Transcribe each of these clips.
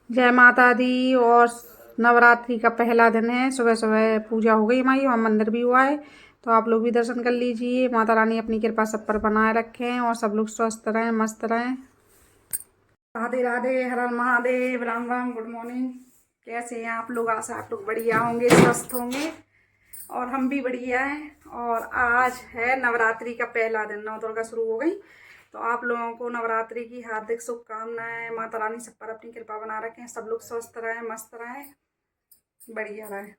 जय माता दी। और नवरात्रि का पहला दिन है। सुबह सुबह पूजा हो गई हमारी और मंदिर भी हुआ है, तो आप लोग भी दर्शन कर लीजिए। माता रानी अपनी कृपा सब पर बनाए रखें और सब लोग स्वस्थ रहें, मस्त रहें। राधे राधे, हर हर महादेव, राम राम, गुड मॉर्निंग। कैसे हैं आप लोग? आशा आप लोग बढ़िया होंगे, स्वस्थ होंगे और हम भी बढ़िया हैं। और आज है नवरात्रि का पहला दिन, नौ दुर्गा शुरू हो गई, तो आप लोगों को नवरात्रि की हार्दिक शुभकामनाएं। माता रानी सब पर अपनी कृपा बना रखें, सब लोग स्वस्थ रहें, मस्त रहें, बढ़िया रहें।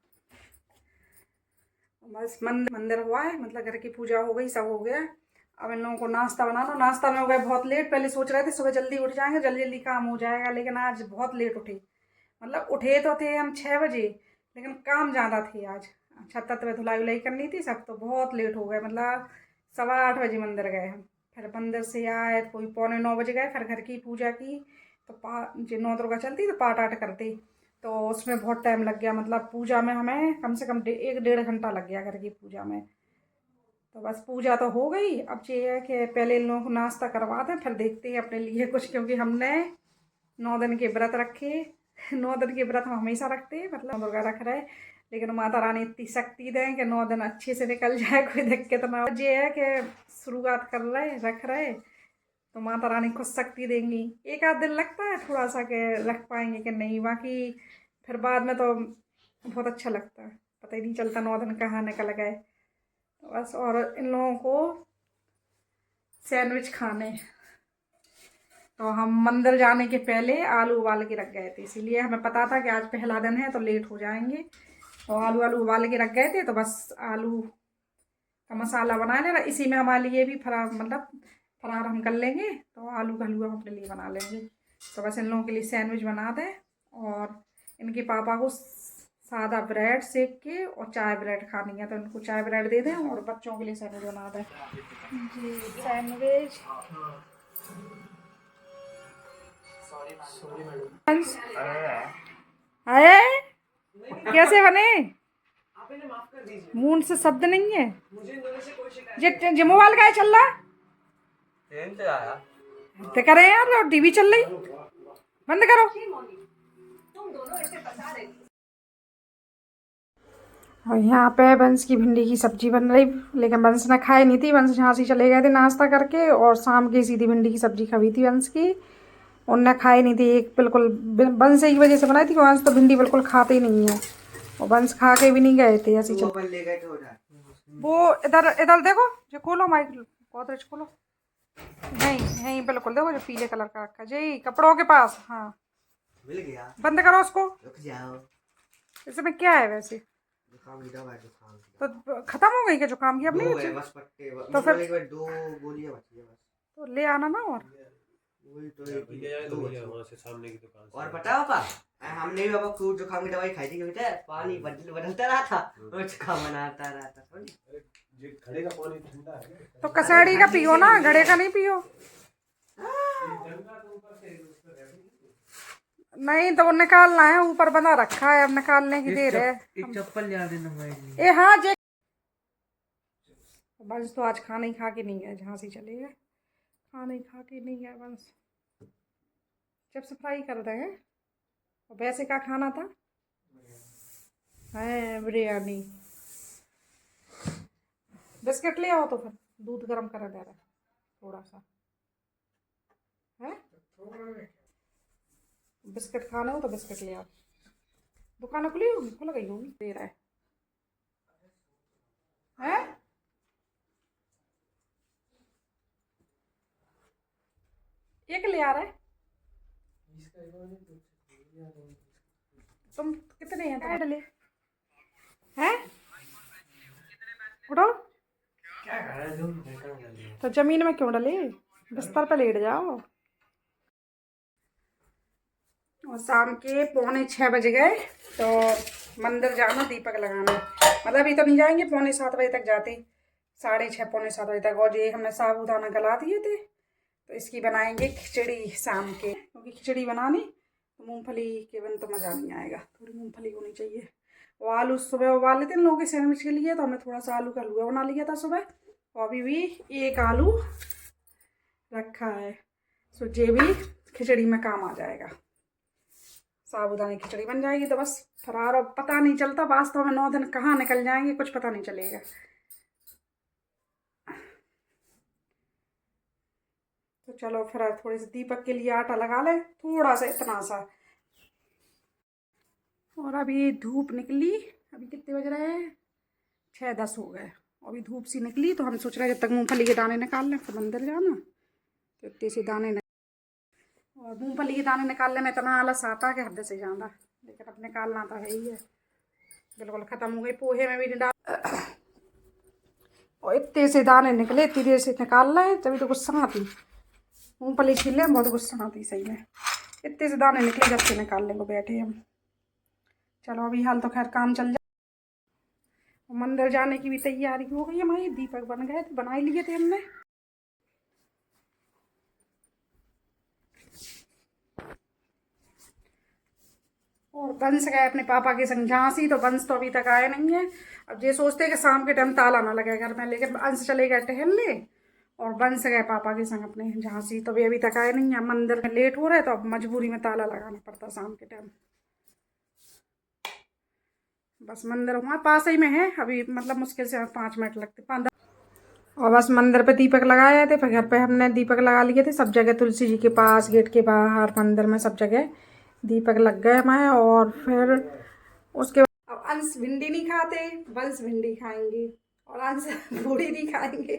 बस मंदिर हुआ है, मतलब घर की पूजा हो गई, सब हो गया। अब इन लोगों को नाश्ता बनाना। नाश्ता में हो गए बहुत लेट। पहले सोच रहे थे सुबह जल्दी उठ जाएंगे, जल्दी जल्दी काम हो जाएगा, लेकिन आज बहुत लेट उठे। मतलब उठे तो थे हम 6 बजे, लेकिन काम ज़्यादा थे आज। छत तत में धुलाई उलाई करनी थी सब, तो बहुत लेट हो गए। मतलब 8:15 बजे मंदिर गए हम। फिर मंदिर से आए, कोई 8:45 बजे गए। फिर घर की पूजा की, तो जो नौ दुर्गा चलती तो पाठ आठ करते, तो उसमें बहुत टाइम लग गया। मतलब पूजा में हमें कम से कम 1 डेढ़ घंटा लग गया घर की पूजा में। तो बस पूजा तो हो गई। अब ये है कि पहले इन लोगों को नाश्ता करवा दें, फिर देखते हैं अपने लिए कुछ, क्योंकि हमने 9 दिन के व्रत रखे। 9 दिन के व्रत हम हमेशा रखते हैं, मतलब दुर्गा रख रहे। लेकिन माता रानी इतनी शक्ति दें कि 9 दिन अच्छे से निकल जाए, कोई दिक्कत ना हो। ये है कि शुरुआत कर रहे, रख रहे, तो माता रानी खुद शक्ति देंगी। एक आध दिन लगता है थोड़ा सा कि रख पाएंगे कि नहीं, बाकी फिर बाद में तो बहुत अच्छा लगता है। पता ही नहीं चलता 9 दिन कहाँ निकल गए। बस। और इन लोगों को सैंडविच खाने, तो हम मंदिर जाने के पहले आलू उबाल के रख गए थे, इसीलिए हमें पता था कि आज पहला दिन है तो लेट हो जाएंगे। तो आलू उबाल के रख गए थे, तो बस आलू का मसाला बना लेना। इसी में हमारे लिए भी फरार, मतलब फरार हम कर लेंगे, तो आलू का हलवा हम अपने लिए बना लेंगे। तो बस इन लोगों के लिए सैंडविच बना दें, और इनके पापा को सादा ब्रेड सेक के और चाय ब्रेड खानी है, तो इनको चाय ब्रेड दे दें और बच्चों के लिए सैंडविच बना दें। जी, सैंडविच। अरे कैसे बने? मुंह से शब्द नहीं है। जे मोबाइल का चल रहा तो करे यार, और टीवी चल रही, बंद करो। और यहाँ पे बंस की भिंडी की सब्जी बन रही, लेकिन बंस ने खाई नहीं थी। बंस झांसी चले गए थे नाश्ता करके, और शाम की सीधी भिंडी की सब्जी खाई थी बंस की। उनने खाई नहीं थी, एक बिल्कुल बंस एक वजह से बनाई थी। बंस तो भिंडी बिल्कुल खाते ही नहीं है, और बंस खा के भी नहीं गए थे ऐसी। वो इधर इधर देखो, जो खोलो माइक, गोदरेज खोलो। नहीं नहीं, बिल्कुल देखो जो पीले कलर का रखा जी कपड़ों के पास। हाँ, मिल गया, बंद करो उसको। रुक जाओ। इसमें क्या है वैसे? जुकाम की दवा है, जुकाम की। तो खत्म हो गई क्या जुकाम की? अब नहीं बची? बस पट्टे, तो फिर 2 गोलियां बची है बस। तो ले आना ना। और वही तो वहाँ से सामने की दुकान से। और पता पापा, हमने भी पापा खूब जुकाम की दवाई खाई थी, क्योंकि पानी बदलता रहा था और जुकाम बनाता रहा था। घड़े का पानी ठंडा है, तो कसाड़ी का पियो ना, घड़े का नहीं पियो। नहीं तो वो निकालना है, ऊपर बना रखा है, अब निकालने की देर है। एक चप्पल ला देना भाई। ए हाँ जे, बंस तो आज खाना ही खा के नहीं गए, झांसी चले गए, खाना ही खा के नहीं गए बंस। चिप्स फ्राई कर रहे हैं। और वैसे का खाना था है बिरयानी। बिस्किट ले आओ, तो फिर दूध गर्म कर दे रहा है थोड़ा सा है। बिस्किट खाना हो तो बिस्किट ले आओ। दुकान खुली होगी, खुल गई होगी, दे रहा है। एक ले आ रहा है। तुम कितने हैं? तुम डले हैं? उठो। तो जमीन में क्यों डले? बिस्तर पर लेट जाओ। और शाम के 6:45 बज गए, तो मंदिर जाना, दीपक लगाना। मतलब अभी तो नहीं जाएंगे, 6:45 तक जाते, 6:30 6:45 तक। और ये हमने साबूदाना गला दिए थे, तो इसकी बनाएंगे खिचड़ी शाम के, क्योंकि खिचड़ी बनानी तो मूंगफली के बिन तो मज़ा नहीं आएगा, थोड़ी मूंगफली होनी चाहिए। वो आलू सुबह उबाल लेते हैं लोगों के सैंडविच के लिए, तो हमने थोड़ा सा आलू का हलवा बना लिया था सुबह, और अभी भी एक आलू रखा है, सो ये भी खिचड़ी में काम आ जाएगा। साबूदाने खिचड़ी बन जाएगी तो बस फरार। और पता नहीं चलता वास्तव में 9 दिन कहाँ निकल जाएंगे, कुछ पता नहीं चलेगा। तो चलो फिर थोड़ी सी दीपक के लिए आटा लगा ले, थोड़ा सा, इतना सा। और अभी धूप निकली, अभी कितने बज रहे हैं, 6:10 हो गए। अभी धूप सी निकली तो हम सोच रहे हैं जब तक मूंगफली के दाने निकाल लें, फिर मंदिर जाना तो इतने से दाने और मूंगफली के दाने निकालने में इतना आलस आता है कि हद से ज़्यादा, लेकिन अब निकालना तो है ही है। बिल्कुल ख़त्म हो गई, पोहे में भी नहीं डाल। और इतने से दाने निकले, इतनी देर से निकाल रहे, तभी तो गुस्सा आती। मूंगफली छील लें बहुत गुस्सा आती सही में, इतने से दाने निकले जब से निकालने को बैठे हम। चलो अभी हाल तो खैर काम चल जाए। मंदिर जाने की भी तैयारी हो गई हमारी, दीपक बन गए थे, बना ही लिए थे हमने। और बंस गए अपने पापा के संग झांसी, तो बंस तो अभी तक आए नहीं है। अब ये सोचते हैं कि शाम के टाइम ताला ना लगे घर में, लेकिन अंश चले गए टहलने और बंस गए पापा के संग अपने झांसी, तो अभी तक आए नहीं है। मंदिर में लेट हो रहे तो अब मजबूरी में ताला लगाना पड़ता शाम के टाइम। बस मंदिर वहाँ पास ही में है, अभी मतलब मुश्किल से 5 मिनट लगते, 5। और बस मंदिर पे दीपक लगाए थे, फिर घर पे हमने दीपक लगा लिए थे सब जगह, तुलसी जी के पास, गेट के बाहर, मंदिर में, सब जगह दीपक लग गए हमारे। और फिर उसके बाद अब अंश भिंडी नहीं खाते, वंश भिंडी खाएंगे, और अंश पूड़ी नहीं खाएंगे।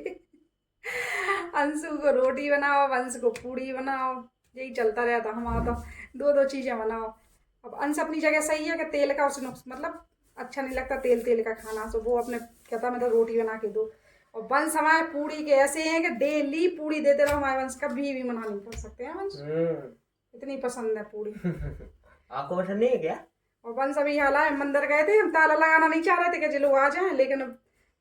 अंशु को रोटी बनाओ, वंश को पूड़ी बनाओ, यही चलता रहता हमारा तो, दो चीज़ें बनाओ। अब अंश अपनी जगह सही है कि तेल का उसे मतलब अच्छा नहीं लगता तेल का खाना, तो वो अपने कहता मैं तो रोटी बना के दो। और वंश हमारे पूड़ी के ऐसे हैं कि डेली पूड़ी देते रहो, हमारे वंश कभी भी मना नहीं कर सकते हैं वंश, इतनी पसंद है पूड़ी। आपको पसंद नहीं है क्या? और वंश अभी हाल आए, मंदिर गए थे, हम ताला लगाना नहीं चाह रहे थे कि जो लोग आ जाएं, लेकिन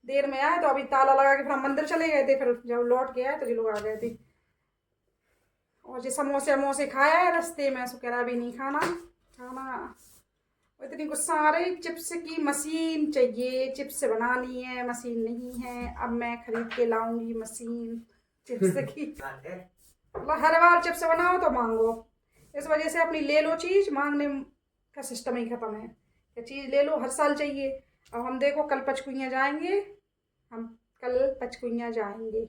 देर में आए तो अभी ताला लगा के फिर हम मंदिर चले गए थे। फिर जब लौट के आए तो जो लोग आ गए थे। और जो समोसे खाया है रास्ते में, सो कह रहा अभी नहीं खाना। इतनी गुस्सा आ रही, चिप्स की मशीन चाहिए, चिप्स बनानी है, मशीन नहीं है। अब मैं खरीद के लाऊंगी मशीन चिप्स की। मतलब हर बार चिप्स बनाओ तो मांगो, इस वजह से अपनी ले लो चीज़, मांगने का सिस्टम ही खत्म है कि चीज़ ले लो, हर साल चाहिए। अब हम देखो कल पंचकुइयाँ जाएंगे, हम कल पंचकुइयाँ जाएंगे,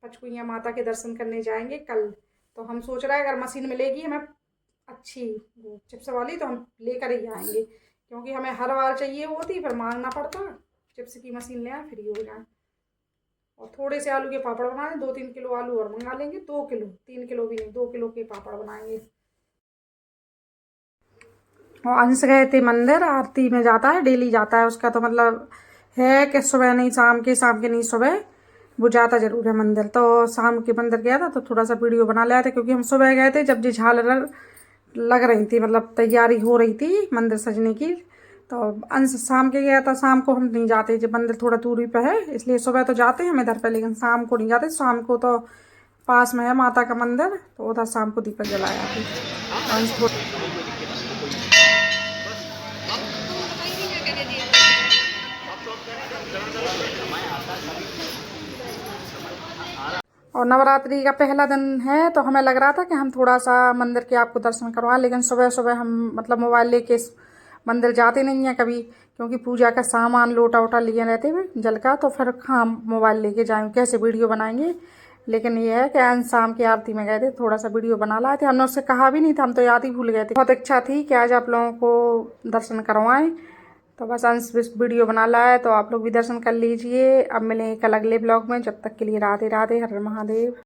पंचकुइयाँ माता के दर्शन करने जाएंगे कल। तो हम सोच रहे हैं अगर मशीन मिलेगी हमें अच्छी वो चिप्स वाली तो हम लेकर ही आएंगे, क्योंकि हमें हर बार चाहिए होती, फिर मांगना पड़ता। चिप्स की मशीन ले आए, फ्री हो जाए। और थोड़े से आलू के पापड़ बनाए, 2-3 किलो आलू और मंगा लेंगे, 2 किलो, 3 किलो भी नहीं, 2 किलो के पापड़ बनाएंगे। और अंश गए थे मंदिर, आरती में जाता है, डेली जाता है, उसका तो मतलब है कि सुबह नहीं शाम के नहीं सुबह वो जाता जरूर है मंदिर। तो शाम के मंदिर गया था तो थोड़ा सा वीडियो बना लिया था, क्योंकि हम सुबह गए थे जब जी झालर लग रही थी, मतलब तैयारी हो रही थी मंदिर सजने की। तो अंश शाम के गया था, शाम को हम नहीं जाते, जब मंदिर थोड़ा दूरी पे है, इसलिए सुबह तो जाते हैं हम इधर पे, लेकिन शाम को नहीं जाते। शाम को तो पास में है माता का मंदिर, तो उधर शाम को दीपक जलाया थी अंश। और नवरात्रि का पहला दिन है, तो हमें लग रहा था कि हम थोड़ा सा मंदिर के आपको दर्शन करवाएं, लेकिन सुबह सुबह हम मतलब मोबाइल लेके मंदिर जाते नहीं हैं कभी, क्योंकि पूजा का सामान लोटा वोटा लिए रहते हुए जल का, तो फिर हाँ मोबाइल लेके जाएंगे, कैसे वीडियो बनाएंगे। लेकिन ये है कि आज शाम की आरती में गए थे, थोड़ा सा वीडियो बना लाए थे, हमने उससे कहा भी नहीं था, हम तो याद ही भूल गए थे। बहुत इच्छा थी कि आज आप लोगों को दर्शन करवाएं, तो बस अंश वीडियो बना लाया है, तो आप लोग भी दर्शन कर लीजिए। अब मिलेंगे कल अगले ब्लॉग में, जब तक के लिए राधे राधे, हर हर महादेव।